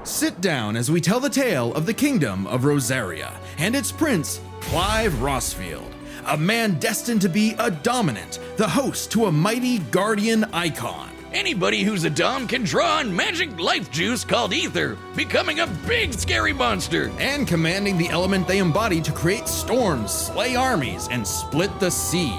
Sit down as we tell the tale of the kingdom of Rosaria and its prince, Clive Rossfield, a man destined to be a dominant, the host to a mighty guardian icon. Anybody who's a dom can draw on magic life juice called ether, becoming a big scary monster. And commanding the element they embody to create storms, slay armies, and split the sea.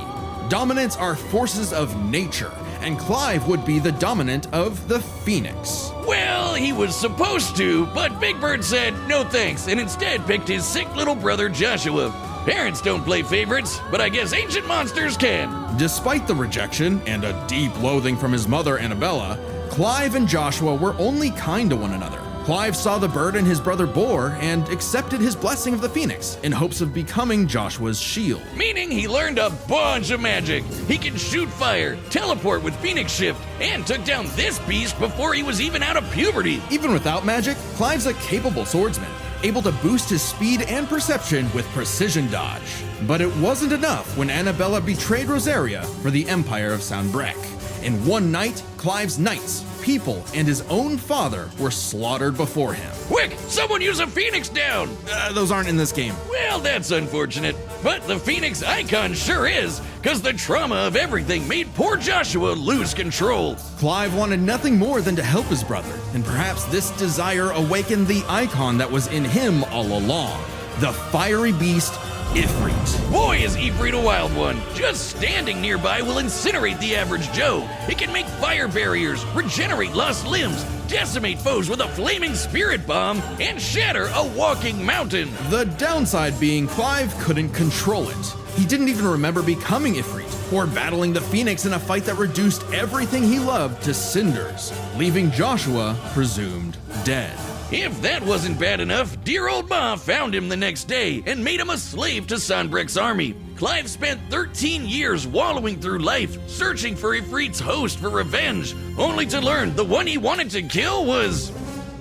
Dominants are forces of nature, and Clive would be the dominant of the Phoenix. Well, he was supposed to, but Big Bird said no thanks and instead picked his sick little brother Joshua. Parents don't play favorites, but I guess ancient monsters can. Despite the rejection and a deep loathing from his mother Annabella, Clive and Joshua were only kind to one another. Clive saw the bird and his brother bore and accepted his blessing of the Phoenix in hopes of becoming Joshua's shield. Meaning he learned a bunch of magic. He can shoot fire, teleport with Phoenix Shift, and took down this beast before he was even out of puberty. Even without magic, Clive's a capable swordsman, able to boost his speed and perception with precision dodge. But it wasn't enough when Annabella betrayed Rosaria for the Empire of Sanbreque. In one night, Clive's knights, people, and his own father were slaughtered before him. Quick, someone use a Phoenix down! Those aren't in this game. Well, that's unfortunate. But the Phoenix icon sure is, because the trauma of everything made poor Joshua lose control. Clive wanted nothing more than to help his brother, and perhaps this desire awakened the icon that was in him all along, the fiery beast, Ifrit. Boy, is Ifrit a wild one. Just standing nearby will incinerate the average Joe. It can make fire barriers, regenerate lost limbs, decimate foes with a flaming spirit bomb, and shatter a walking mountain. The downside being Clive couldn't control it. He didn't even remember becoming Ifrit or battling the Phoenix in a fight that reduced everything he loved to cinders, leaving Joshua presumed dead. If that wasn't bad enough, dear old Ma found him the next day and made him a slave to Sanbreque's army. Clive spent 13 years wallowing through life, searching for Ifrit's host for revenge, only to learn the one he wanted to kill was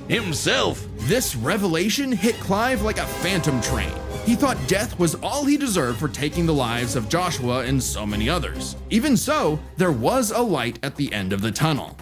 himself. This revelation hit Clive like a phantom train. He thought death was all he deserved for taking the lives of Joshua and so many others. Even so, there was a light at the end of the tunnel.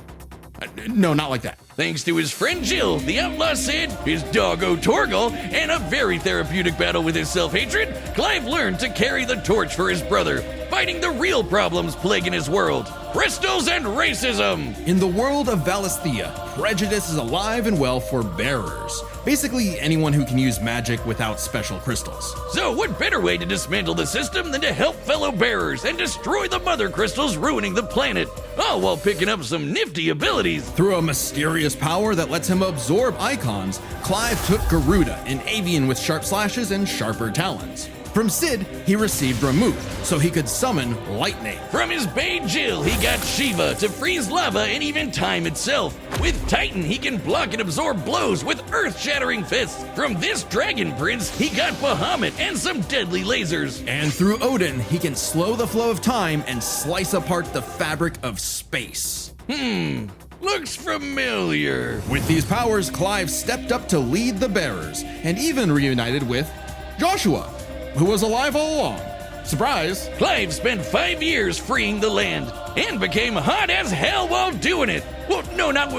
No, not like that. Thanks to his friend Jill, the outlaw Sid, his doggo Torgal, and a very therapeutic battle with his self-hatred, Clive learned to carry the torch for his brother, fighting the real problems plaguing his world: crystals and racism. In the world of Valisthea, prejudice is alive and well for bearers. Basically, anyone who can use magic without special crystals. So what better way to dismantle the system than to help fellow bearers and destroy the mother crystals ruining the planet, all while picking up some nifty abilities. Through a mysterious power that lets him absorb icons, Clive took Garuda, an avian with sharp slashes and sharper talons. From Sid, he received Ramuth, so he could summon lightning. From his bae Jill, he got Shiva to freeze lava and even time itself. With Titan, he can block and absorb blows with earth-shattering fists. From this dragon prince, he got Bahamut and some deadly lasers. And through Odin, he can slow the flow of time and slice apart the fabric of space. Looks familiar. With these powers, Clive stepped up to lead the bearers, and even reunited with Joshua, who was alive all along. Surprise! Clive spent 5 years freeing the land and became hot as hell while doing it. Well, no, not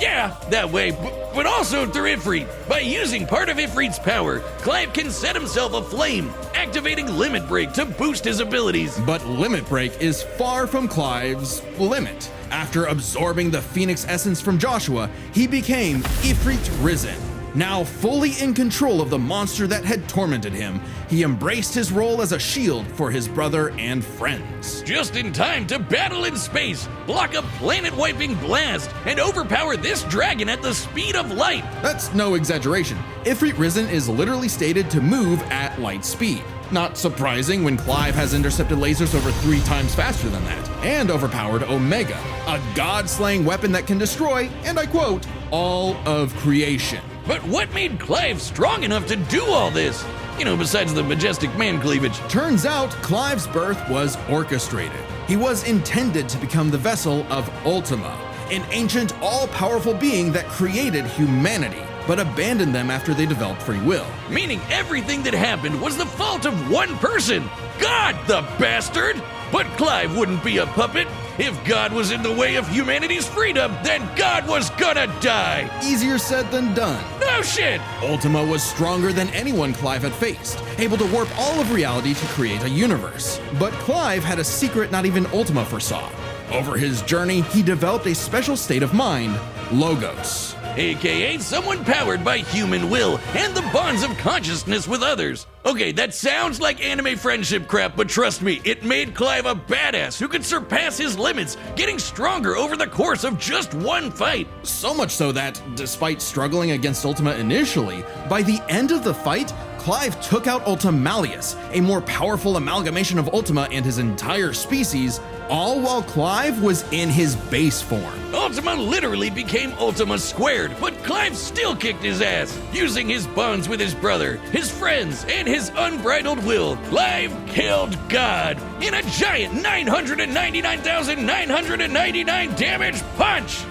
yeah, that way, but also through Ifrit. By using part of Ifrit's power, Clive can set himself aflame, activating Limit Break to boost his abilities. But Limit Break is far from Clive's limit. After absorbing the Phoenix essence from Joshua, he became Ifrit Risen. Now fully in control of the monster that had tormented him, he embraced his role as a shield for his brother and friends. Just in time to battle in space, block a planet-wiping blast, and overpower this dragon at the speed of light. That's no exaggeration. Ifrit Risen is literally stated to move at light speed. Not surprising when Clive has intercepted lasers over 3 times faster than that, and overpowered Omega, a god-slaying weapon that can destroy, and I quote, all of creation. But what made Clive strong enough to do all this? You know, besides the majestic man cleavage. Turns out, Clive's birth was orchestrated. He was intended to become the vessel of Ultima, an ancient, all-powerful being that created humanity, but abandoned them after they developed free will. Meaning everything that happened was the fault of one person. God, the bastard! But Clive wouldn't be a puppet. If God was in the way of humanity's freedom, then God was gonna die. Easier said than done. No shit. Ultima was stronger than anyone Clive had faced, able to warp all of reality to create a universe. But Clive had a secret not even Ultima foresaw. Over his journey, he developed a special state of mind, Logos. AKA someone powered by human will and the bonds of consciousness with others. Okay, that sounds like anime friendship crap, but trust me, it made Clive a badass who could surpass his limits, getting stronger over the course of just one fight. So much so that, despite struggling against Ultima initially, by the end of the fight, Clive took out Ultimalius, a more powerful amalgamation of Ultima and his entire species, all while Clive was in his base form. Ultima literally became Ultima Squared, but Clive still kicked his ass. Using his bonds with his brother, his friends, and his unbridled will, Clive killed God in a giant 999,999 damage punch!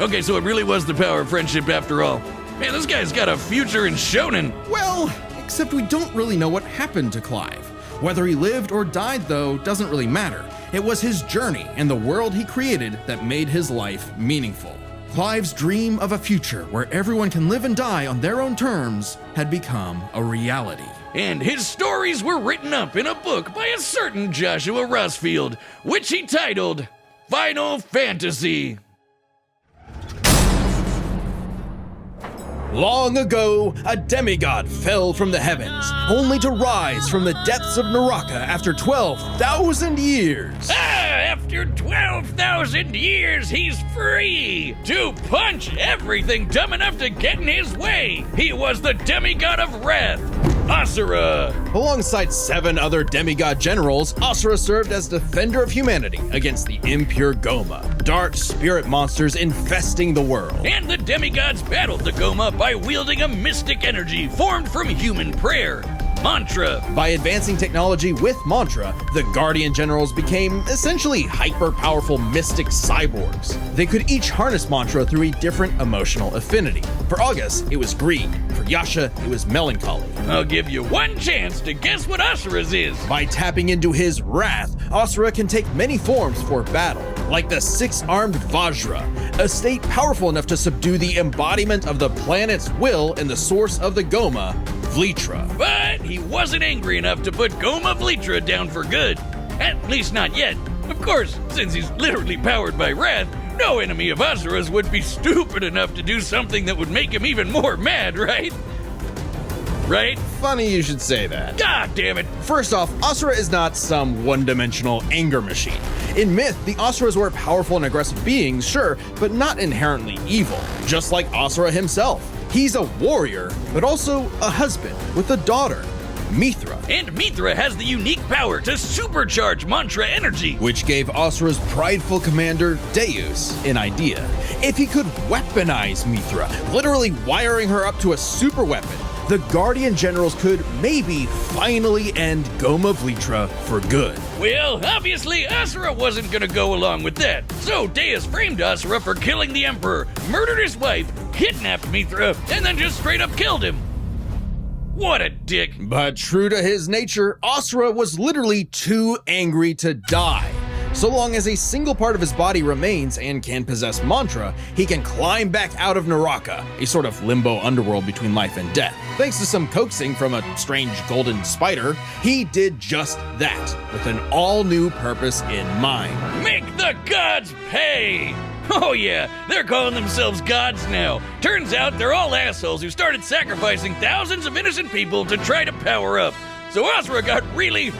Okay, so it really was the power of friendship after all. Man, this guy's got a future in shonen. Well, except we don't really know what happened to Clive. Whether he lived or died, though, doesn't really matter. It was his journey and the world he created that made his life meaningful. Clive's dream of a future where everyone can live and die on their own terms had become a reality. And his stories were written up in a book by a certain Joshua Rossfield, which he titled Final Fantasy. Long ago, a demigod fell from the heavens, only to rise from the depths of Naraka after 12,000 years. After 12,000 years, he's free to punch everything dumb enough to get in his way. He was the demigod of wrath, Asura. Alongside 7 other demigod generals, Asura served as defender of humanity against the impure Goma, dark spirit monsters infesting the world. And the demigods battled the Goma by wielding a mystic energy formed from human prayer, mantra. By advancing technology with mantra, the Guardian Generals became essentially hyper-powerful mystic cyborgs. They could each harness mantra through a different emotional affinity. For August, it was greed. For Yasha, it was melancholy. I'll give you one chance to guess what Asura's is. By tapping into his wrath, Asura can take many forms for battle, like the 6-armed Vajra, a state powerful enough to subdue the embodiment of the planet's will and the source of the Goma, Vlitra. But he wasn't angry enough to put Goma Vlitra down for good. At least not yet. Of course, since he's literally powered by wrath, no enemy of Asura's would be stupid enough to do something that would make him even more mad, right? Right? Funny you should say that. God damn it. First off, Asura is not some one-dimensional anger machine. In myth, the Asuras were powerful and aggressive beings, sure, but not inherently evil. Just like Asura himself. He's a warrior, but also a husband with a daughter, Mithra. And Mithra has the unique power to supercharge mantra energy, which gave Asura's prideful commander, Deus, an idea. If he could weaponize Mithra, literally wiring her up to a super weapon, the Guardian Generals could maybe finally end Goma Vlitra for good. Well, obviously Asura wasn't gonna go along with that. So Deus framed Asura for killing the Emperor, murdered his wife, kidnapped Mithra, and then just straight up killed him. What a dick. But true to his nature, Asura was literally too angry to die. So long as a single part of his body remains and can possess mantra, he can climb back out of Naraka, a sort of limbo underworld between life and death. Thanks to some coaxing from a strange golden spider, he did just that, with an all-new purpose in mind. Make the gods pay! Oh yeah, they're calling themselves gods now. Turns out they're all assholes who started sacrificing thousands of innocent people to try to power up. So Asura got really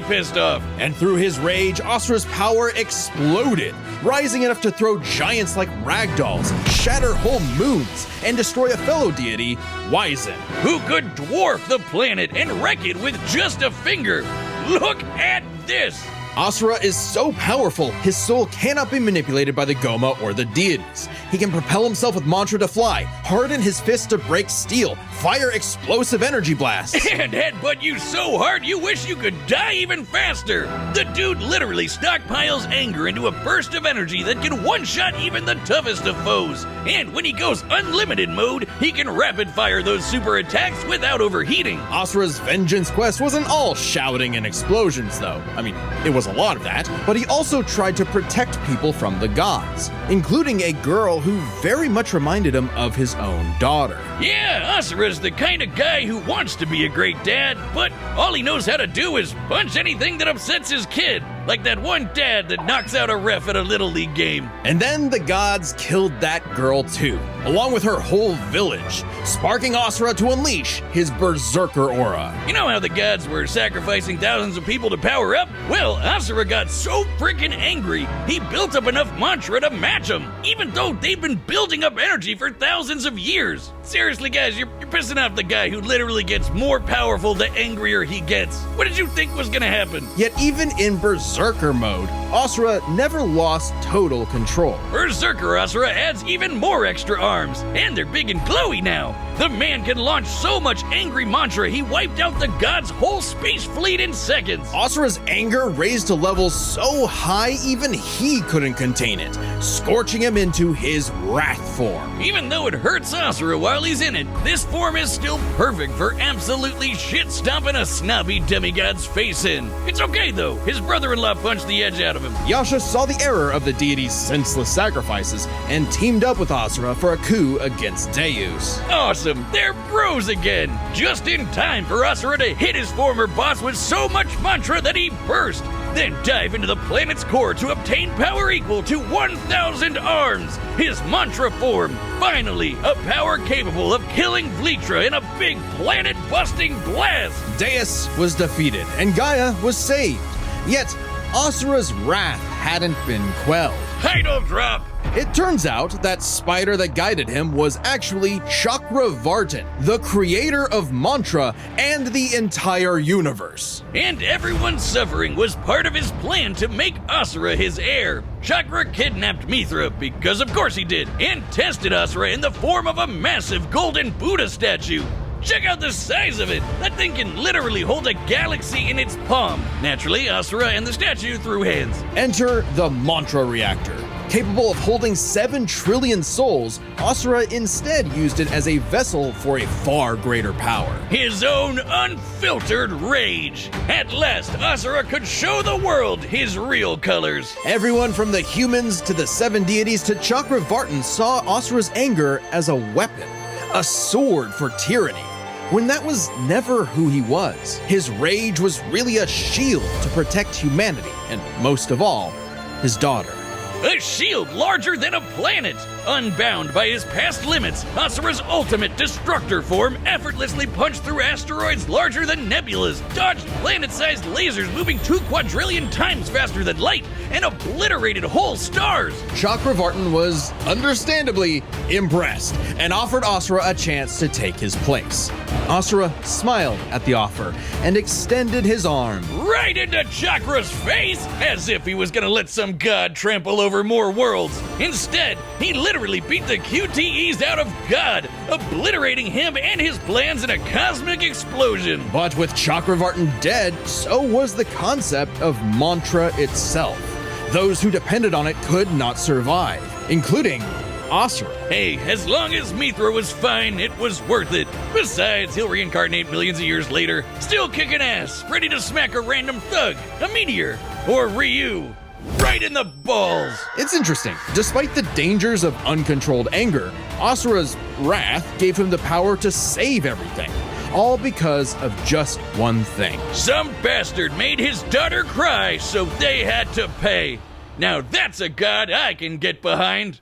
pissed off. And through his rage, Asura's power exploded, rising enough to throw giants like ragdolls, shatter whole moons, and destroy a fellow deity, Wizen, who could dwarf the planet and wreck it with just a finger. Look at this! Asura is so powerful, his soul cannot be manipulated by the Goma or the deities. He can propel himself with mantra to fly, harden his fists to break steel, fire explosive energy blasts, and headbutt you so hard you wish you could die even faster. The dude literally stockpiles anger into a burst of energy that can one-shot even the toughest of foes. And when he goes unlimited mode, he can rapid-fire those super attacks without overheating. Asura's vengeance quest wasn't all shouting and explosions, though. I mean, it was was a lot of that, but he also tried to protect people from the gods, including a girl who very much reminded him of his own daughter. Yeah, Asura's the kind of guy who wants to be a great dad, but all he knows how to do is punch anything that upsets his kid, like that one dad that knocks out a ref at a Little League game. And then the gods killed that girl too, along with her whole village, sparking Asura to unleash his berserker aura. You know how the gods were sacrificing thousands of people to power up? Well, Asura got so freaking angry, he built up enough mantra to match them, even though they've been building up energy for thousands of years. Seriously, guys, you're pissing off the guy who literally gets more powerful the angrier he gets. What did you think was gonna happen? Yet even in berserker mode, Asura never lost total control. Berserker Asura adds even more extra arms, and they're big and glowy now. The man can launch so much angry mantra he wiped out the god's whole space fleet in seconds. Asura's anger raised to levels so high even he couldn't contain it, scorching him into his wrath form. Even though it hurts Asura while he's in it, this form is still perfect for absolutely shit-stomping a snobby demigod's face in. It's okay though, his brother-in-law punched the edge out of him. Yasha saw the error of the deity's senseless sacrifices and teamed up with Asura for a coup against Deus. Awesome, they're bros again! Just in time for Asura to hit his former boss with so much mantra that he burst, then dive into the planet's core to obtain power equal to 1,000 arms! His mantra form! Finally, a power capable of killing Vlitra in a big planet-busting blast! Deus was defeated and Gaia was saved. Yet, Asura's wrath hadn't been quelled. Title drop! It turns out that spider that guided him was actually Chakravartin, the creator of mantra and the entire universe. And everyone's suffering was part of his plan to make Asura his heir. Chakra kidnapped Mithra, because of course he did, and tested Asura in the form of a massive golden Buddha statue. Check out the size of it! That thing can literally hold a galaxy in its palm. Naturally, Asura and the statue threw hands. Enter the mantra reactor. Capable of holding 7 trillion souls, Asura instead used it as a vessel for a far greater power. His own unfiltered rage. At last, Asura could show the world his real colors. Everyone from the humans to the 7 deities to Chakravartin saw Asura's anger as a weapon, a sword for tyranny, when that was never who he was. His rage was really a shield to protect humanity, and most of all, his daughter. A shield larger than a planet! Unbound by his past limits, Asura's ultimate destructor form effortlessly punched through asteroids larger than nebulas, dodged planet-sized lasers moving 2 quadrillion times faster than light, and obliterated whole stars! Chakravartin was understandably impressed and offered Asura a chance to take his place. Asura smiled at the offer and extended his arm. Right into Chakra's face! As if he was gonna let some god trample over more worlds. Instead, he literally beat the QTEs out of God, obliterating him and his plans in a cosmic explosion. But with Chakravartin dead, so was the concept of mantra itself. Those who depended on it could not survive, including Asura. Hey, as long as Mithra was fine, it was worth it. Besides, he'll reincarnate millions of years later, still kicking ass, ready to smack a random thug, a meteor, or Ryu. Right in the balls! It's interesting. Despite the dangers of uncontrolled anger, Asura's wrath gave him the power to save everything. All because of just one thing. Some bastard made his daughter cry, so they had to pay. Now that's a god I can get behind.